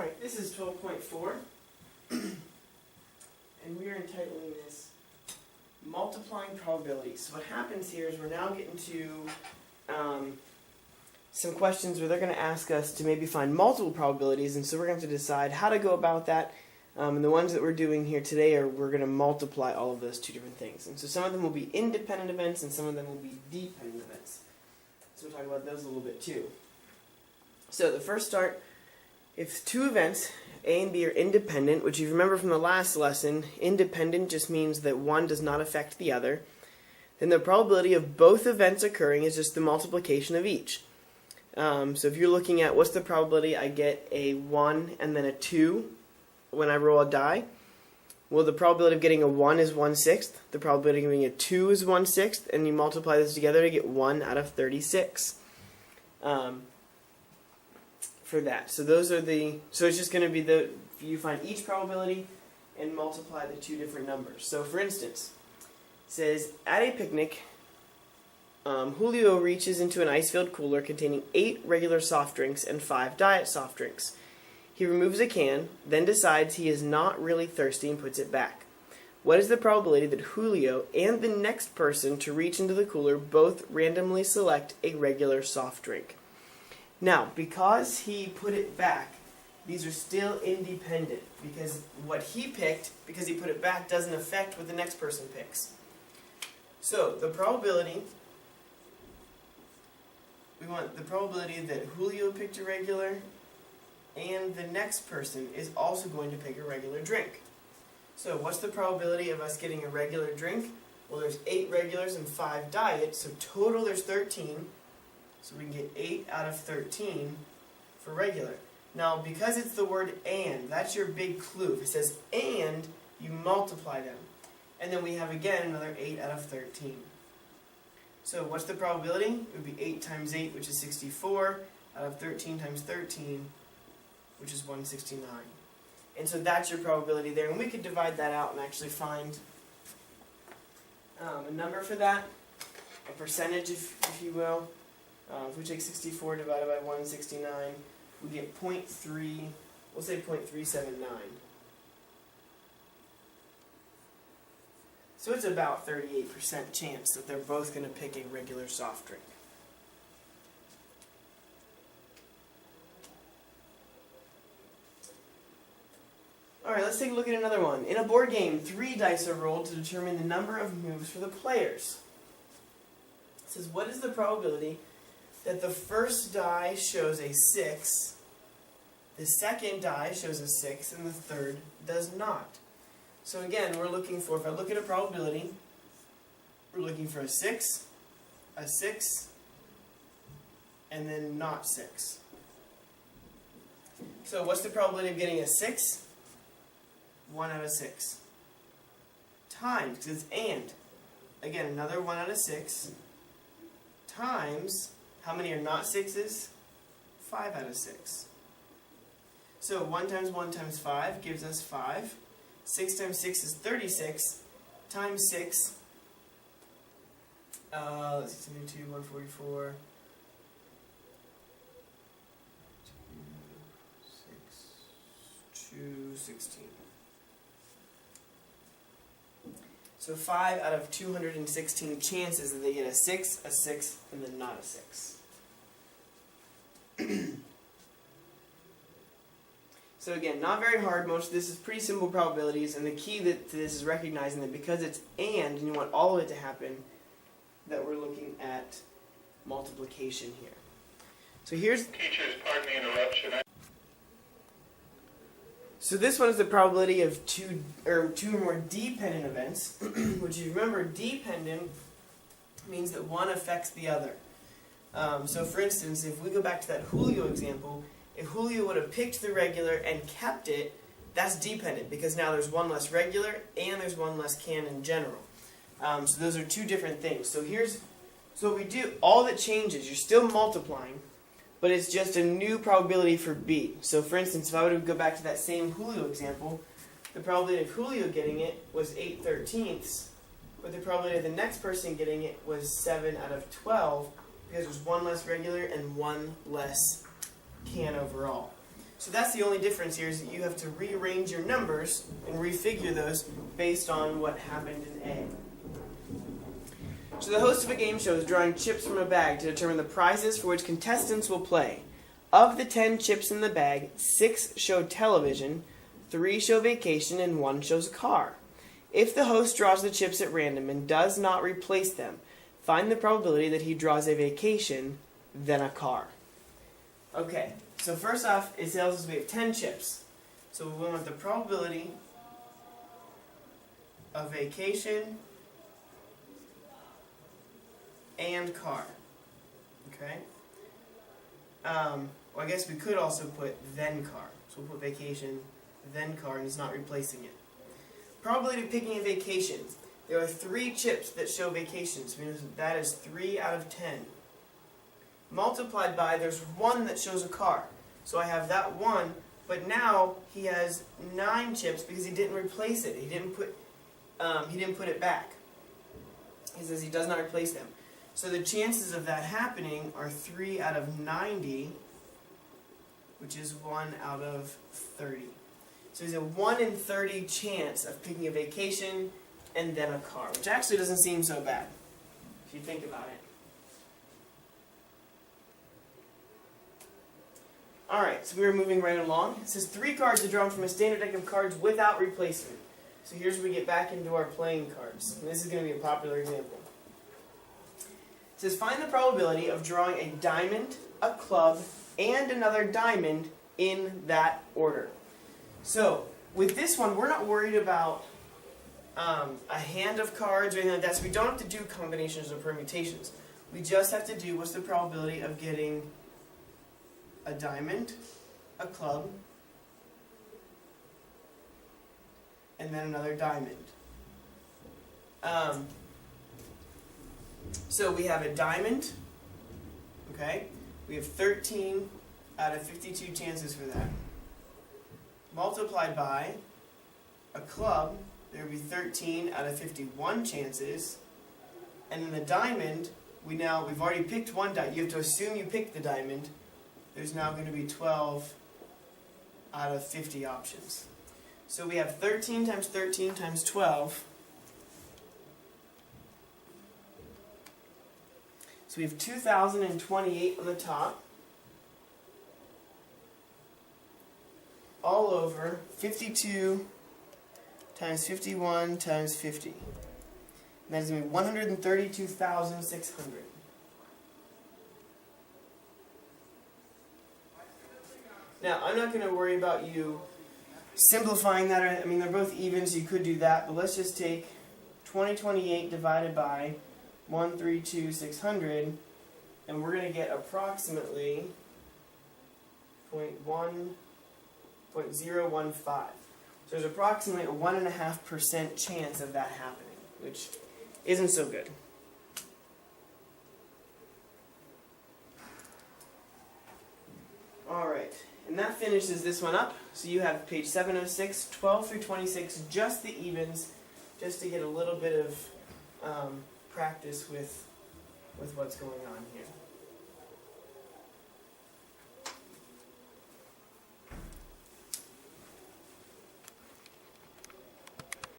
Alright, this is 12.4, and we are entitling this Multiplying Probabilities. So what happens here is we're now getting to some questions where they're going to ask us to maybe find multiple probabilities, and so we're going to have to decide how to go about that. And the ones that we're doing here today are we're going to multiply all of those two different things. And so some of them will be independent events, and some of them will be dependent events. So we'll talk about those a little bit too. So the first start, if two events, A and B, are independent, which you remember from the last lesson, independent just means that one does not affect the other, then the probability of both events occurring is just the multiplication of each. So if you're looking at what's the probability I get a 1 and then a 2 when I roll a die, well, the probability of getting a 1 is 1/6, the probability of getting a 2 is 1/6, and you multiply this together to get 1 out of 36. For that. So those are so it's just going to be you find each probability and multiply the two different numbers. So for instance, it says, at a picnic, Julio reaches into an ice-filled cooler containing 8 regular soft drinks and 5 diet soft drinks. He removes a can, then decides he is not really thirsty and puts it back. What is the probability that Julio and the next person to reach into the cooler both randomly select a regular soft drink? Now, because he put it back, these are still independent, because what he picked, because he put it back, doesn't affect what the next person picks. So, the probability, we want the probability that Julio picked a regular, and the next person is also going to pick a regular drink. So, what's the probability of us getting a regular drink? Well, there's 8 regulars and 5 diet, so total there's 13. So we can get 8 out of 13 for regular. Now, because it's the word and, that's your big clue. If it says and, you multiply them. And then we have, again, another 8 out of 13. So what's the probability? It would be 8 times 8, which is 64, out of 13 times 13, which is 169. And so that's your probability there. And we could divide that out and actually find a number for that, a percentage, if you will. If we take 64 divided by 169, we get 0.3, we'll say 0.379. So it's about 38% chance that they're both going to pick a regular soft drink. Alright, let's take a look at another one. In a board game, 3 dice are rolled to determine the number of moves for the players. It says, what is the probability that the first die shows a 6, the second die shows a 6, and the third does not? So again, we're looking for, if I look at a probability, we're looking for a 6, and then not 6. So what's the probability of getting a 6? 1 out of 6. Times, because it's and. Again, another 1 out of 6. Times, how many are not 6s? 5 out of 6. So 1 times 1 times 5 gives us 5. 6 times 6 is 36. Times 6, let's see, 72, 144. 6, 216. So 5 out of 216 chances that they get a 6, and then not a 6. So again, not very hard. Most of this is pretty simple probabilities, and the key to this is recognizing that because it's and you want all of it to happen, that we're looking at multiplication here. So here's... Teachers, pardon the interruption. So this one is the probability of two or more dependent events, which you remember, dependent means that one affects the other. So for instance, if we go back to that Julio example, if Julio would have picked the regular and kept it, that's dependent, because now there's one less regular and there's one less can in general. So those are two different things. So what we do, all that changes, you're still multiplying, but it's just a new probability for B. So for instance, if I were to go back to that same Julio example, the probability of Julio getting it was 8/13, but the probability of the next person getting it was 7 out of 12, because there's one less regular and one less can overall. So that's the only difference here, is that you have to rearrange your numbers and refigure those based on what happened in A. So the host of a game show is drawing chips from a bag to determine the prizes for which contestants will play. Of the 10 chips in the bag, 6 show television, 3 show vacation, and 1 shows a car. If the host draws the chips at random and does not replace them, find the probability that he draws a vacation, then a car. Okay, so first off, it tells us we have 10 chips. So we want the probability of vacation and car. Okay? Well, I guess we could also put then car. So we'll put vacation, then car, and it's not replacing it. Probability of picking a vacation. There are 3 chips that show vacations. That is 3 out of 10. Multiplied by, there's 1 that shows a car. So I have that 1, but now he has 9 chips because he didn't replace it. He didn't put it back. He says he does not replace them. So the chances of that happening are 3 out of 90, which is 1 out of 30. So there's a 1 in 30 chance of picking a vacation and then a car, which actually doesn't seem so bad, if you think about it. Alright, so we were moving right along. It says 3 cards are drawn from a standard deck of cards without replacement. So here's where we get back into our playing cards. And this is going to be a popular example. It says find the probability of drawing a diamond, a club, and another diamond in that order. So with this one, we're not worried about a hand of cards or anything like that. So we don't have to do combinations or permutations. We just have to do what's the probability of getting a diamond, a club, and then another diamond. So we have a diamond, okay? We have 13 out of 52 chances for that. Multiplied by a club, there would be 13 out of 51 chances. And then the diamond, we've already picked one diamond. You have to assume you picked the diamond. There's now going to be 12 out of 50 options. So we have 13 times 13 times 12. So we have 2,028 on the top. All over 52 times 51 times 50. And that is going to be 132,600. Now, I'm not going to worry about you simplifying that. I mean, they're both even, so you could do that. But let's just take 2028 divided by 132,600, and we're going to get approximately 0.015. So there's approximately a 1.5% chance of that happening, which isn't so good. Alright, and that finishes this one up. So you have page 706, 12 through 26, just the evens, just to get a little bit of practice with what's going on here.